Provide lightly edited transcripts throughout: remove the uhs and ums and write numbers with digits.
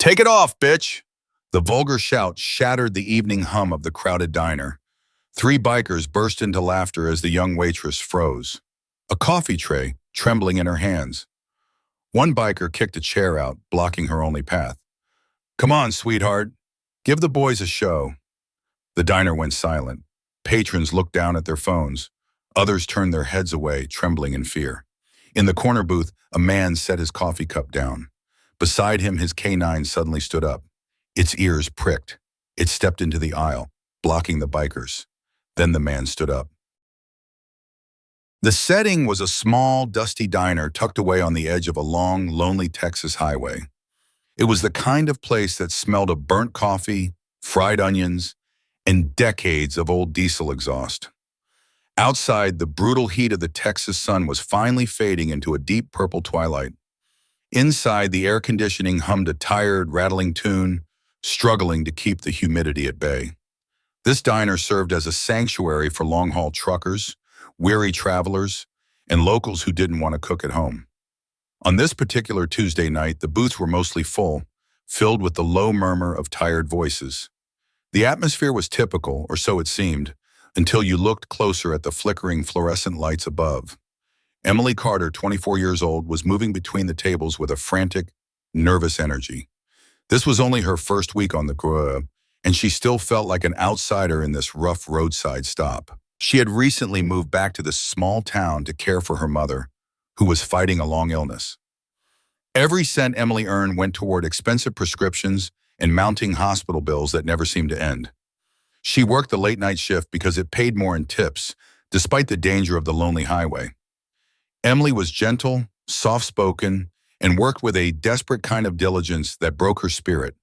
Take it off, bitch! The vulgar shout shattered the evening hum of the crowded diner. Three bikers burst into laughter as the young waitress froze, a coffee tray trembling in her hands. One biker kicked a chair out, blocking her only path. Come on, sweetheart. Give the boys a show. The diner went silent. Patrons looked down at their phones. Others turned their heads away, trembling in fear. In the corner booth, a man set his coffee cup down. Beside him, his canine suddenly stood up. Its ears pricked. It stepped into the aisle, blocking the bikers. Then the man stood up. The setting was a small, dusty diner tucked away on the edge of a long, lonely Texas highway. It was the kind of place that smelled of burnt coffee, fried onions, and decades of old diesel exhaust. Outside, the brutal heat of the Texas sun was finally fading into a deep purple twilight. Inside, the air conditioning hummed a tired, rattling tune, struggling to keep the humidity at bay. This diner served as a sanctuary for long-haul truckers, weary travelers, and locals who didn't want to cook at home. On this particular Tuesday night, the booths were mostly full, filled with the low murmur of tired voices. The atmosphere was typical, or so it seemed, until you looked closer at the flickering fluorescent lights above. Emily Carter, 24 years old, was moving between the tables with a frantic, nervous energy. This was only her first week on the crew, and she still felt like an outsider in this rough roadside stop. She had recently moved back to this small town to care for her mother, who was fighting a long illness. Every cent Emily earned went toward expensive prescriptions and mounting hospital bills that never seemed to end. She worked the late-night shift because it paid more in tips, despite the danger of the lonely highway. Emily was gentle, soft-spoken, and worked with a desperate kind of diligence that broke her spirit.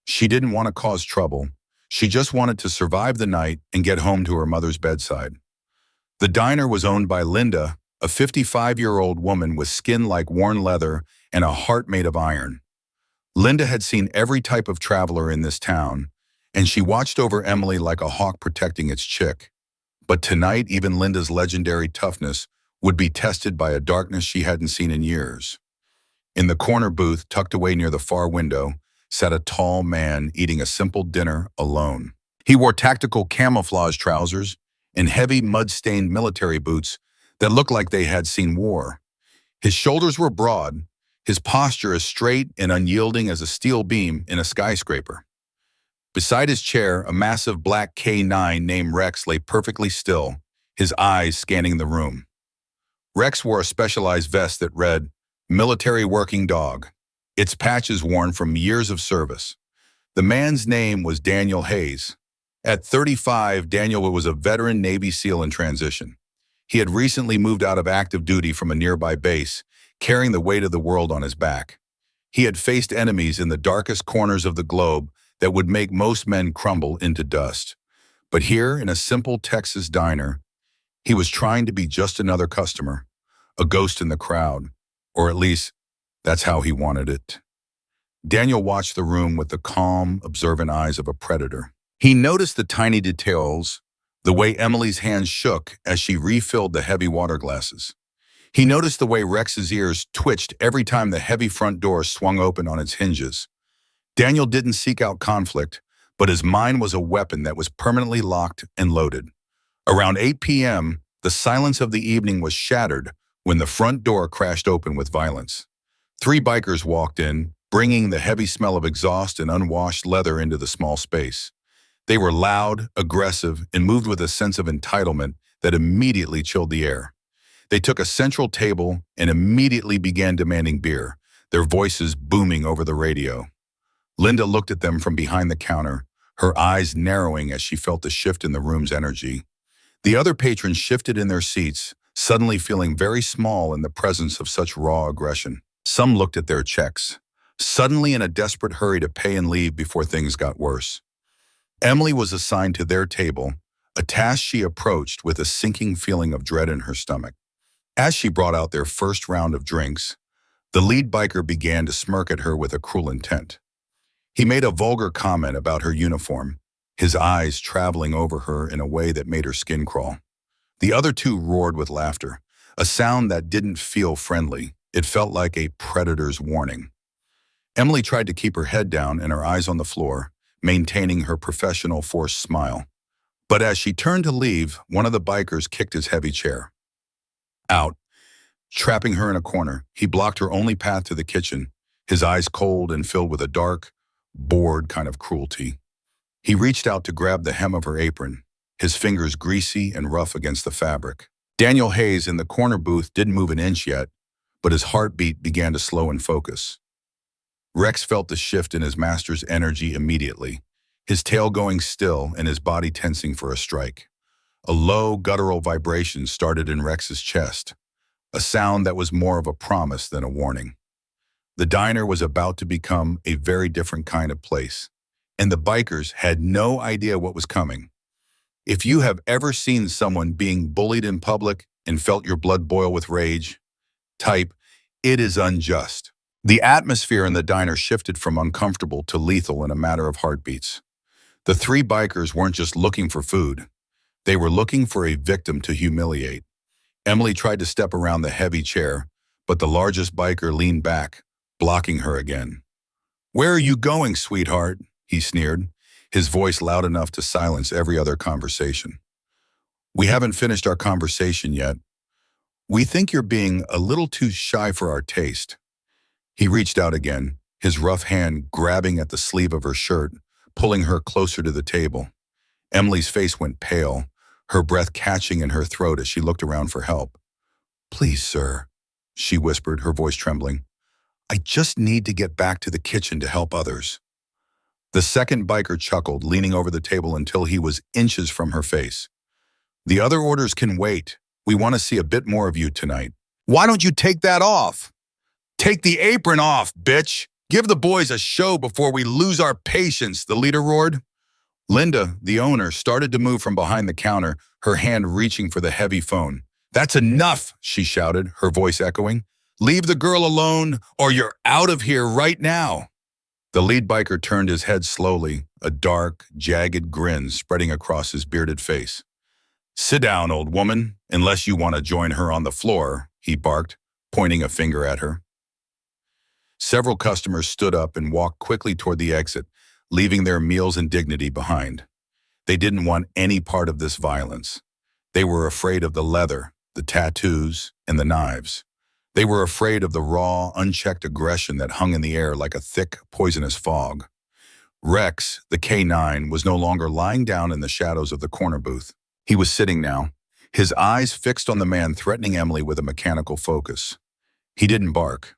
She didn't want to cause trouble. She just wanted to survive the night and get home to her mother's bedside. The diner was owned by Linda, a 55-year-old woman with skin like worn leather and a heart made of iron. Linda had seen every type of traveler in this town, and she watched over Emily like a hawk protecting its chick. But tonight, even Linda's legendary toughness would be tested by a darkness she hadn't seen in years. In the corner booth, tucked away near the far window, sat a tall man eating a simple dinner alone. He wore tactical camouflage trousers and heavy mud-stained military boots that looked like they had seen war. His shoulders were broad, his posture as straight and unyielding as a steel beam in a skyscraper. Beside his chair, a massive black K9 named Rex lay perfectly still, his eyes scanning the room. Rex wore a specialized vest that read, "Military Working Dog," its patches worn from years of service. The man's name was Daniel Hayes. At 35, Daniel was a veteran Navy SEAL in transition. He had recently moved out of active duty from a nearby base, carrying the weight of the world on his back. He had faced enemies in the darkest corners of the globe that would make most men crumble into dust. But here, in a simple Texas diner, he was trying to be just another customer, a ghost in the crowd, or at least that's how he wanted it. Daniel watched the room with the calm, observant eyes of a predator. He noticed the tiny details, the way Emily's hands shook as she refilled the heavy water glasses. He noticed the way Rex's ears twitched every time the heavy front door swung open on its hinges. Daniel didn't seek out conflict, but his mind was a weapon that was permanently locked and loaded. Around 8 p.m., the silence of the evening was shattered when the front door crashed open with violence. Three bikers walked in, bringing the heavy smell of exhaust and unwashed leather into the small space. They were loud, aggressive, and moved with a sense of entitlement that immediately chilled the air. They took a central table and immediately began demanding beer, their voices booming over the radio. Linda looked at them from behind the counter, her eyes narrowing as she felt the shift in the room's energy. The other patrons shifted in their seats, suddenly feeling very small in the presence of such raw aggression. Some looked at their checks, suddenly in a desperate hurry to pay and leave before things got worse. Emily was assigned to their table, a task she approached with a sinking feeling of dread in her stomach. As she brought out their first round of drinks, the lead biker began to smirk at her with a cruel intent. He made a vulgar comment about her uniform, his eyes traveling over her in a way that made her skin crawl. The other two roared with laughter, a sound that didn't feel friendly. It felt like a predator's warning. Emily tried to keep her head down and her eyes on the floor, maintaining her professional forced smile. But as she turned to leave, one of the bikers kicked his heavy chair out, trapping her in a corner. He blocked her only path to the kitchen, his eyes cold and filled with a dark, bored kind of cruelty. He reached out to grab the hem of her apron, his fingers greasy and rough against the fabric. Daniel Hayes in the corner booth didn't move an inch yet, but his heartbeat began to slow and focus. Rex felt the shift in his master's energy immediately, his tail going still and his body tensing for a strike. A low, guttural vibration started in Rex's chest, a sound that was more of a promise than a warning. The diner was about to become a very different kind of place, and the bikers had no idea what was coming. If you have ever seen someone being bullied in public and felt your blood boil with rage, type, "It is unjust." The atmosphere in the diner shifted from uncomfortable to lethal in a matter of heartbeats. The three bikers weren't just looking for food. They were looking for a victim to humiliate. Emily tried to step around the heavy chair, but the largest biker leaned back, blocking her again. "Where are you going, sweetheart?" he sneered, his voice loud enough to silence every other conversation. "We haven't finished our conversation yet. We think you're being a little too shy for our taste." He reached out again, his rough hand grabbing at the sleeve of her shirt, pulling her closer to the table. Emily's face went pale, her breath catching in her throat as she looked around for help. "Please, sir," she whispered, her voice trembling. "I just need to get back to the kitchen to help others." The second biker chuckled, leaning over the table until he was inches from her face. "The other orders can wait. We want to see a bit more of you tonight." "Why don't you take that off?" "Take the apron off, bitch! Give the boys a show before we lose our patience," the leader roared. Linda, the owner, started to move from behind the counter, her hand reaching for the heavy phone. "That's enough," she shouted, her voice echoing. "Leave the girl alone, or you're out of here right now." The lead biker turned his head slowly, a dark, jagged grin spreading across his bearded face. "Sit down, old woman, unless you want to join her on the floor," he barked, pointing a finger at her. Several customers stood up and walked quickly toward the exit, leaving their meals and dignity behind. They didn't want any part of this violence. They were afraid of the leather, the tattoos, and the knives. They were afraid of the raw, unchecked aggression that hung in the air like a thick, poisonous fog. Rex, the K9, was no longer lying down in the shadows of the corner booth. He was sitting now, his eyes fixed on the man threatening Emily with a mechanical focus. He didn't bark.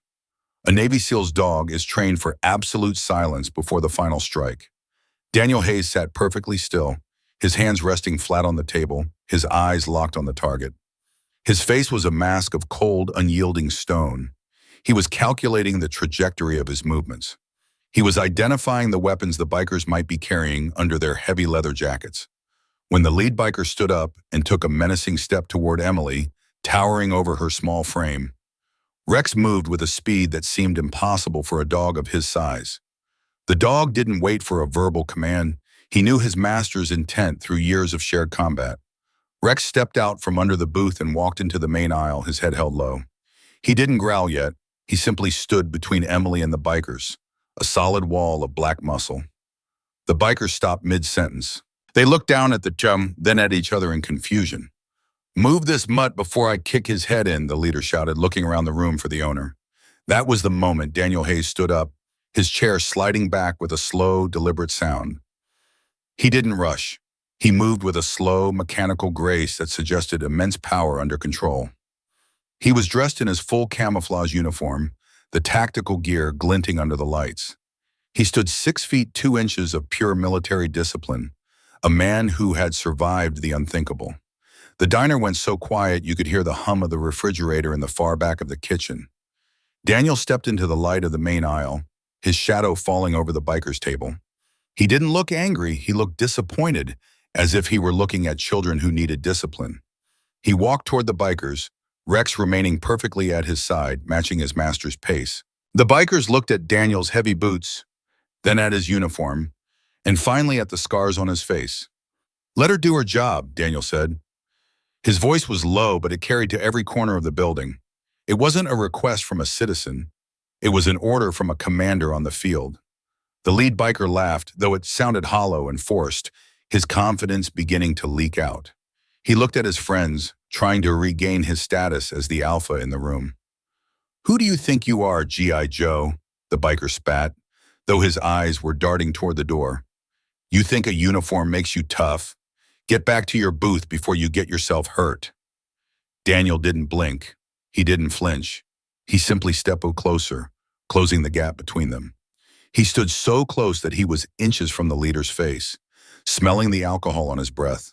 A Navy SEAL's dog is trained for absolute silence before the final strike. Daniel Hayes sat perfectly still, his hands resting flat on the table, his eyes locked on the target. His face was a mask of cold, unyielding stone. He was calculating the trajectory of his movements. He was identifying the weapons the bikers might be carrying under their heavy leather jackets. When the lead biker stood up and took a menacing step toward Emily, towering over her small frame, Rex moved with a speed that seemed impossible for a dog of his size. The dog didn't wait for a verbal command. He knew his master's intent through years of shared combat. Rex stepped out from under the booth and walked into the main aisle, his head held low. He didn't growl yet. He simply stood between Emily and the bikers, a solid wall of black muscle. The bikers stopped mid-sentence. They looked down at the chum, then at each other in confusion. "Move this mutt before I kick his head in," the leader shouted, looking around the room for the owner. That was the moment Daniel Hayes stood up, his chair sliding back with a slow, deliberate sound. He didn't rush. He moved with a slow, mechanical grace that suggested immense power under control. He was dressed in his full camouflage uniform, the tactical gear glinting under the lights. He stood 6 feet 2 inches of pure military discipline, a man who had survived the unthinkable. The diner went so quiet you could hear the hum of the refrigerator in the far back of the kitchen. Daniel stepped into the light of the main aisle, his shadow falling over the biker's table. He didn't look angry, he looked disappointed, as if he were looking at children who needed discipline. He walked toward the bikers, Rex remaining perfectly at his side, matching his master's pace. The bikers looked at Daniel's heavy boots, then at his uniform, and finally at the scars on his face. "Let her do her job," Daniel said. His voice was low, but it carried to every corner of the building. It wasn't a request from a citizen. It was an order from a commander on the field. The lead biker laughed, though it sounded hollow and forced, his confidence beginning to leak out. He looked at his friends, trying to regain his status as the alpha in the room. "Who do you think you are, G.I. Joe?" the biker spat, though his eyes were darting toward the door. "You think a uniform makes you tough? Get back to your booth before you get yourself hurt." Daniel didn't blink. He didn't flinch. He simply stepped closer, closing the gap between them. He stood so close that he was inches from the leader's face, smelling the alcohol on his breath.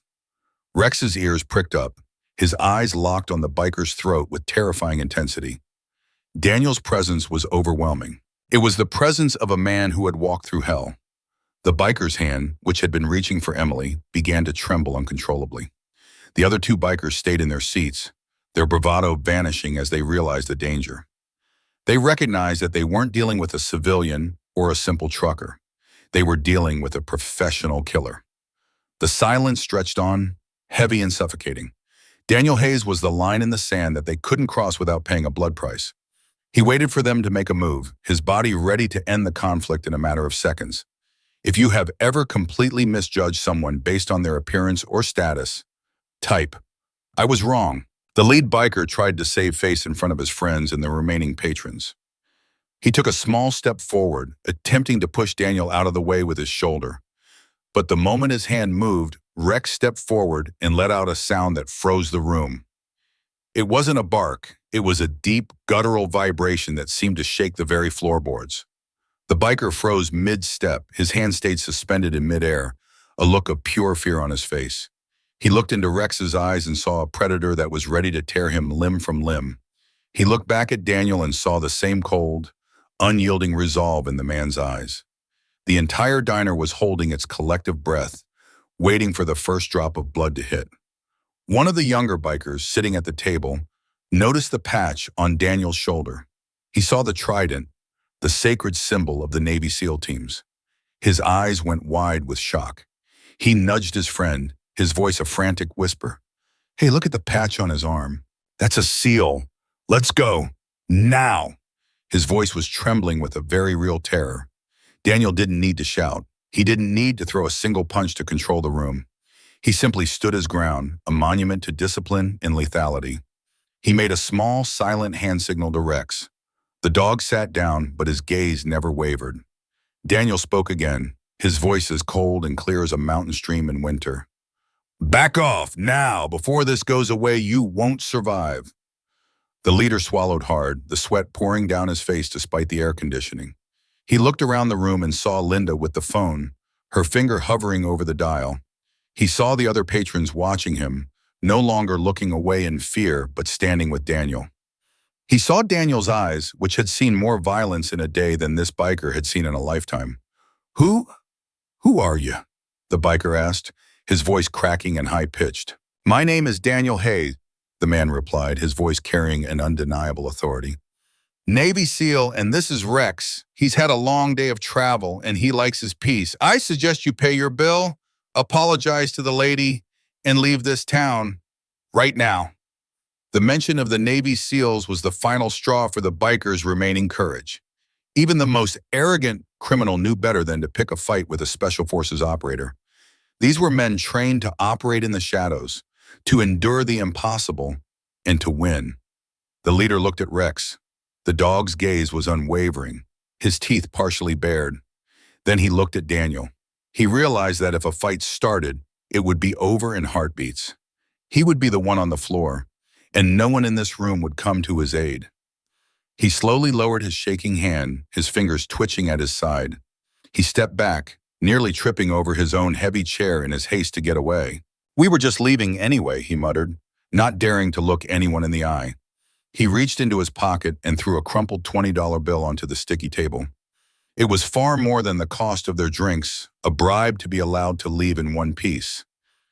Rex's ears pricked up, his eyes locked on the biker's throat with terrifying intensity. Daniel's presence was overwhelming. It was the presence of a man who had walked through hell. The biker's hand, which had been reaching for Emily, began to tremble uncontrollably. The other two bikers stayed in their seats, their bravado vanishing as they realized the danger. They recognized that they weren't dealing with a civilian or a simple trucker. They were dealing with a professional killer. The silence stretched on, heavy and suffocating. Daniel Hayes was the line in the sand that they couldn't cross without paying a blood price. He waited for them to make a move, his body ready to end the conflict in a matter of seconds. If you have ever completely misjudged someone based on their appearance or status, type, "I was wrong." The lead biker tried to save face in front of his friends and the remaining patrons. He took a small step forward, attempting to push Daniel out of the way with his shoulder. But the moment his hand moved, Rex stepped forward and let out a sound that froze the room. It wasn't a bark, it was a deep, guttural vibration that seemed to shake the very floorboards. The biker froze mid-step, his hand stayed suspended in midair, a look of pure fear on his face. He looked into Rex's eyes and saw a predator that was ready to tear him limb from limb. He looked back at Daniel and saw the same cold, unyielding resolve in the man's eyes. The entire diner was holding its collective breath, waiting for the first drop of blood to hit. One of the younger bikers, sitting at the table, noticed the patch on Daniel's shoulder. He saw the trident, the sacred symbol of the Navy SEAL teams. His eyes went wide with shock. He nudged his friend, his voice a frantic whisper. "Hey, look at the patch on his arm. That's a SEAL. Let's go. Now." His voice was trembling with a very real terror. Daniel didn't need to shout. He didn't need to throw a single punch to control the room. He simply stood his ground, a monument to discipline and lethality. He made a small, silent hand signal to Rex. The dog sat down, but his gaze never wavered. Daniel spoke again, his voice as cold and clear as a mountain stream in winter. "Back off, now! Before this goes away, you won't survive." The leader swallowed hard, the sweat pouring down his face despite the air conditioning. He looked around the room and saw Linda with the phone, her finger hovering over the dial. He saw the other patrons watching him, no longer looking away in fear, but standing with Daniel. He saw Daniel's eyes, which had seen more violence in a day than this biker had seen in a lifetime. Who are you?" the biker asked, his voice cracking and high-pitched. "My name is Daniel Hayes," the man replied, his voice carrying an undeniable authority. "Navy SEAL, and this is Rex. He's had a long day of travel, and he likes his peace. I suggest you pay your bill, apologize to the lady, and leave this town right now." The mention of the Navy SEALs was the final straw for the bikers' remaining courage. Even the most arrogant criminal knew better than to pick a fight with a Special Forces operator. These were men trained to operate in the shadows, to endure the impossible, and to win. The leader looked at Rex. The dog's gaze was unwavering, his teeth partially bared. Then he looked at Daniel. He realized that if a fight started, it would be over in heartbeats. He would be the one on the floor, and no one in this room would come to his aid. He slowly lowered his shaking hand, his fingers twitching at his side. He stepped back, nearly tripping over his own heavy chair in his haste to get away. "We were just leaving anyway," he muttered, not daring to look anyone in the eye. He reached into his pocket and threw a crumpled $20 bill onto the sticky table. It was far more than the cost of their drinks, a bribe to be allowed to leave in one piece.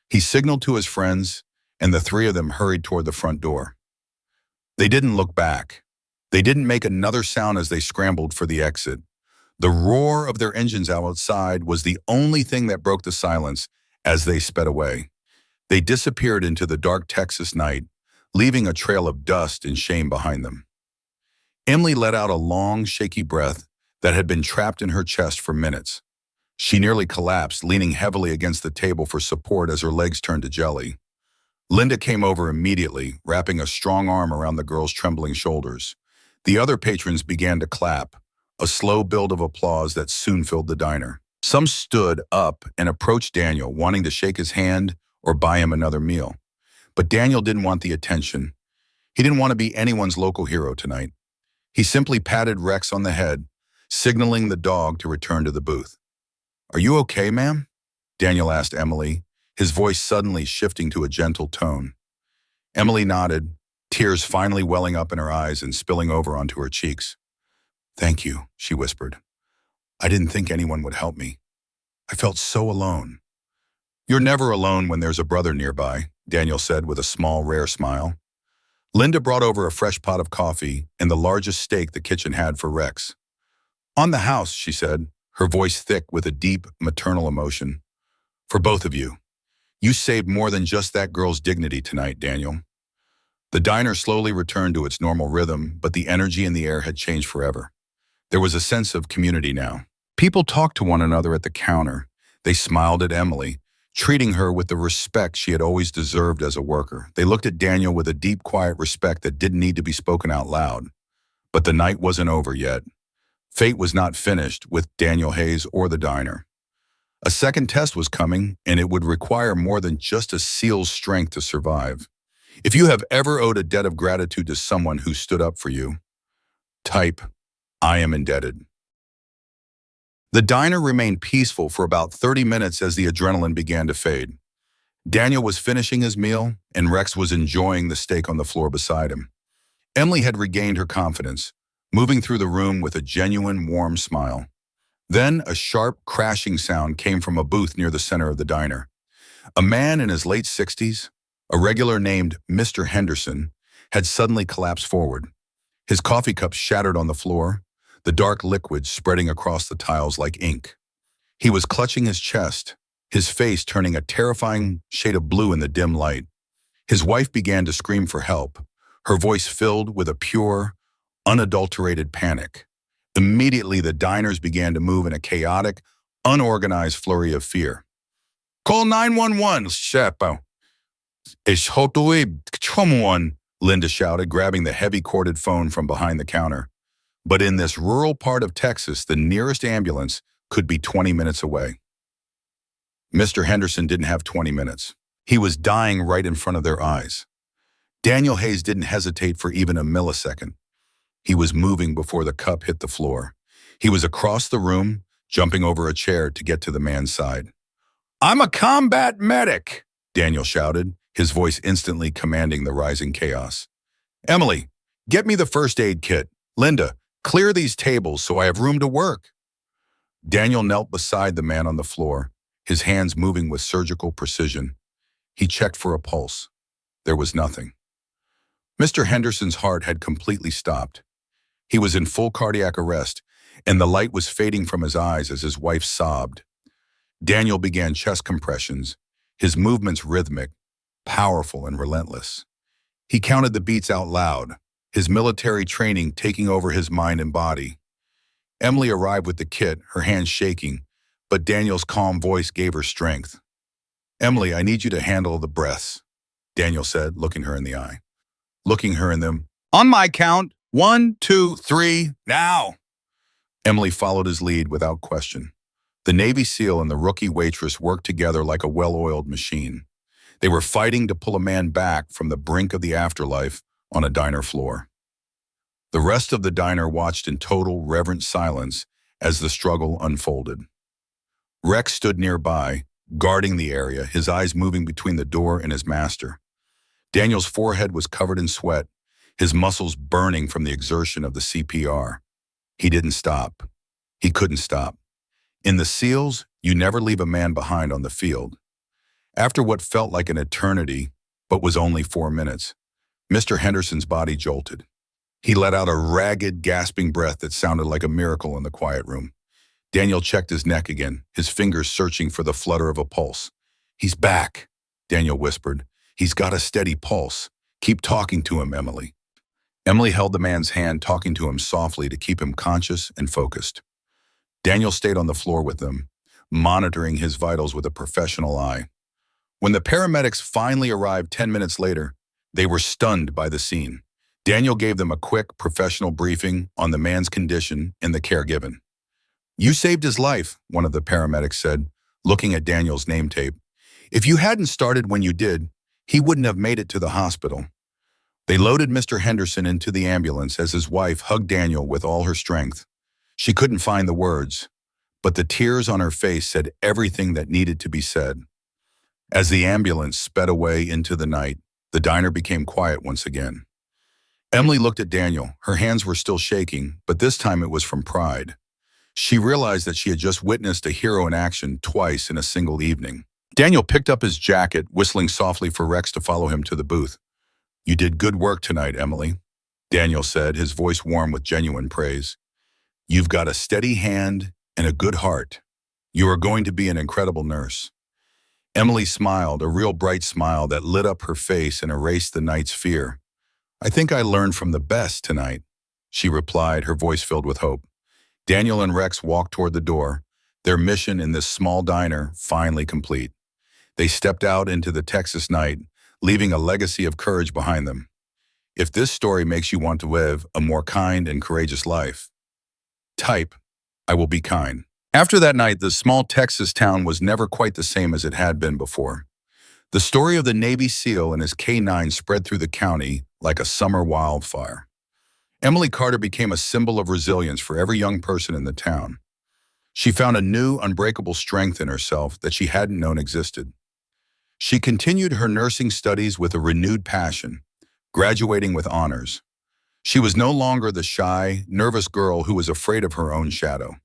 He signaled to his friends, and the three of them hurried toward the front door. They didn't look back. They didn't make another sound as they scrambled for the exit. The roar of their engines outside was the only thing that broke the silence as they sped away. They disappeared into the dark Texas night, leaving a trail of dust and shame behind them. Emily let out a long, shaky breath that had been trapped in her chest for minutes. She nearly collapsed, leaning heavily against the table for support as her legs turned to jelly. Linda came over immediately, wrapping a strong arm around the girl's trembling shoulders. The other patrons began to clap, a slow build of applause that soon filled the diner. Some stood up and approached Daniel, wanting to shake his hand or buy him another meal. But Daniel didn't want the attention. He didn't want to be anyone's local hero tonight. He simply patted Rex on the head, signaling the dog to return to the booth. "Are you okay, ma'am?" Daniel asked Emily, his voice suddenly shifting to a gentle tone. Emily nodded, tears finally welling up in her eyes and spilling over onto her cheeks. "Thank you," she whispered. "I didn't think anyone would help me. I felt so alone." "You're never alone when there's a brother nearby," Daniel said with a small, rare smile. Linda brought over a fresh pot of coffee and the largest steak the kitchen had for Rex. "On the house," she said, her voice thick with a deep, maternal emotion. "For both of you. You saved more than just that girl's dignity tonight, Daniel." The diner slowly returned to its normal rhythm, but the energy in the air had changed forever. There was a sense of community now. People talked to one another at the counter. They smiled at Emily, treating her with the respect she had always deserved as a worker. They looked at Daniel with a deep, quiet respect that didn't need to be spoken out loud. But the night wasn't over yet. Fate was not finished with Daniel Hayes or the diner. A second test was coming, and it would require more than just a seal's strength to survive. If you have ever owed a debt of gratitude to someone who stood up for you, type, "I am indebted." The diner remained peaceful for about 30 minutes as the adrenaline began to fade. Daniel was finishing his meal, and Rex was enjoying the steak on the floor beside him. Emily had regained her confidence, moving through the room with a genuine, warm smile. Then a sharp, crashing sound came from a booth near the center of the diner. A man in his late 60s, a regular named Mr. Henderson, had suddenly collapsed forward. His coffee cup shattered on the floor, the dark liquid spreading across the tiles like ink. He was clutching his chest, his face turning a terrifying shade of blue in the dim light. His wife began to scream for help, her voice filled with a pure, unadulterated panic. Immediately, the diners began to move in a chaotic, unorganized flurry of fear. "Call 911, Shepa. Ich hotoi someone," Linda shouted, grabbing the heavy corded phone from behind the counter. But in this rural part of Texas, the nearest ambulance could be 20 minutes away. Mr. Henderson didn't have 20 minutes. He was dying right in front of their eyes. Daniel Hayes didn't hesitate for even a millisecond. He was moving before the cup hit the floor. He was across the room, jumping over a chair to get to the man's side. "I'm a combat medic," Daniel shouted, his voice instantly commanding the rising chaos. "Emily, get me the first aid kit. Linda, clear these tables so I have room to work." Daniel knelt beside the man on the floor, his hands moving with surgical precision. He checked for a pulse. There was nothing. Mr. Henderson's heart had completely stopped. He was in full cardiac arrest, and the light was fading from his eyes as his wife sobbed. Daniel began chest compressions, his movements rhythmic, powerful and relentless. He counted the beats out loud, his military training taking over his mind and body. Emily arrived with the kit, her hands shaking, but Daniel's calm voice gave her strength. "Emily, I need you to handle the breaths," Daniel said, looking her in the eye. Looking her in them. "On my count, 1, 2, 3, now!" Emily followed his lead without question. The Navy SEAL and the rookie waitress worked together like a well-oiled machine. They were fighting to pull a man back from the brink of the afterlife on a diner floor. The rest of the diner watched in total, reverent silence as the struggle unfolded. Rex stood nearby, guarding the area, his eyes moving between the door and his master. Daniel's forehead was covered in sweat, his muscles burning from the exertion of the CPR. He didn't stop. He couldn't stop. In the SEALs, you never leave a man behind on the field. After what felt like an eternity, but was only 4 minutes, Mr. Henderson's body jolted. He let out a ragged, gasping breath that sounded like a miracle in the quiet room. Daniel checked his neck again, his fingers searching for the flutter of a pulse. "He's back," Daniel whispered. "He's got a steady pulse. Keep talking to him, Emily." Emily held the man's hand, talking to him softly to keep him conscious and focused. Daniel stayed on the floor with them, monitoring his vitals with a professional eye. When the paramedics finally arrived 10 minutes later, they were stunned by the scene. Daniel gave them a quick, professional briefing on the man's condition and the care given. "You saved his life," one of the paramedics said, looking at Daniel's name tape. "If you hadn't started when you did, he wouldn't have made it to the hospital." They loaded Mr. Henderson into the ambulance as his wife hugged Daniel with all her strength. She couldn't find the words, but the tears on her face said everything that needed to be said. As the ambulance sped away into the night, the diner became quiet once again. Emily looked at Daniel. Her hands were still shaking, but this time it was from pride. She realized that she had just witnessed a hero in action twice in a single evening. Daniel picked up his jacket, whistling softly for Rex to follow him to the booth. "You did good work tonight, Emily," Daniel said, his voice warm with genuine praise. "You've got a steady hand and a good heart. You are going to be an incredible nurse." Emily smiled, a real bright smile that lit up her face and erased the night's fear. "I think I learned from the best tonight," she replied, her voice filled with hope. Daniel and Rex walked toward the door, their mission in this small diner finally complete. They stepped out into the Texas night, leaving a legacy of courage behind them. If this story makes you want to live a more kind and courageous life, type, "I will be kind." After that night, the small Texas town was never quite the same as it had been before. The story of the Navy SEAL and his K-9 spread through the county like a summer wildfire. Emily Carter became a symbol of resilience for every young person in the town. She found a new, unbreakable strength in herself that she hadn't known existed. She continued her nursing studies with a renewed passion, graduating with honors. She was no longer the shy, nervous girl who was afraid of her own shadow.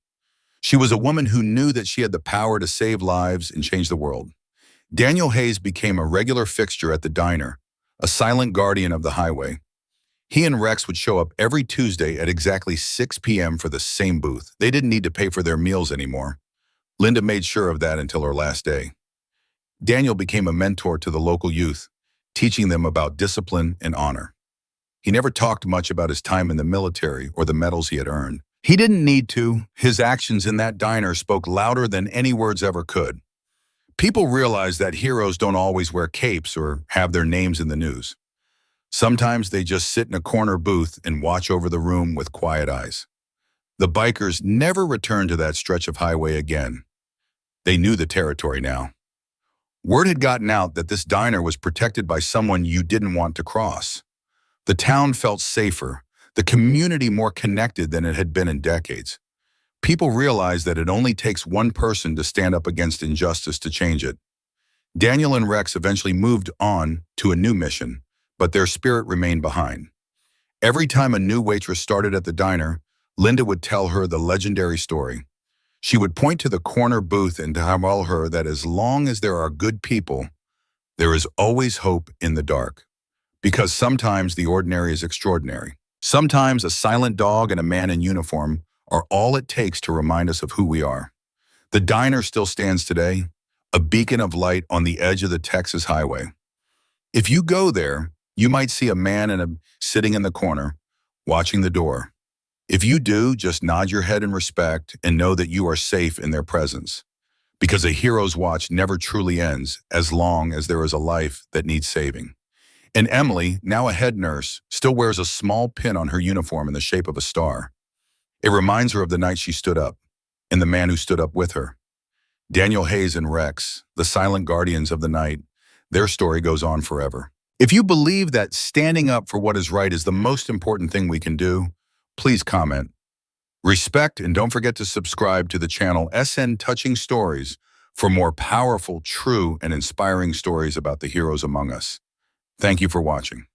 She was a woman who knew that she had the power to save lives and change the world. Daniel Hayes became a regular fixture at the diner, a silent guardian of the highway. He and Rex would show up every Tuesday at exactly 6 p.m. for the same booth. They didn't need to pay for their meals anymore. Linda made sure of that until her last day. Daniel became a mentor to the local youth, teaching them about discipline and honor. He never talked much about his time in the military or the medals he had earned. He didn't need to. His actions in that diner spoke louder than any words ever could. People realize that heroes don't always wear capes or have their names in the news. Sometimes they just sit in a corner booth and watch over the room with quiet eyes. The bikers never returned to that stretch of highway again. They knew the territory now. Word had gotten out that this diner was protected by someone you didn't want to cross. The town felt safer, the community more connected than it had been in decades. People realized that it only takes one person to stand up against injustice to change it. Daniel and Rex eventually moved on to a new mission, but their spirit remained behind. Every time a new waitress started at the diner, Linda would tell her the legendary story. She would point to the corner booth and tell her that as long as there are good people, there is always hope in the dark. Because sometimes the ordinary is extraordinary. Sometimes a silent dog and a man in uniform are all it takes to remind us of who we are. The diner still stands today, a beacon of light on the edge of the Texas highway. If you go there, you might see a man sitting in the corner, watching the door. If you do, just nod your head in respect and know that you are safe in their presence. Because a hero's watch never truly ends as long as there is a life that needs saving. And Emily, now a head nurse, still wears a small pin on her uniform in the shape of a star. It reminds her of the night she stood up, and the man who stood up with her. Daniel Hayes and Rex, the silent guardians of the night, their story goes on forever. If you believe that standing up for what is right is the most important thing we can do, please comment. Respect, and don't forget to subscribe to the channel SN Touching Stories for more powerful, true, and inspiring stories about the heroes among us. Thank you for watching.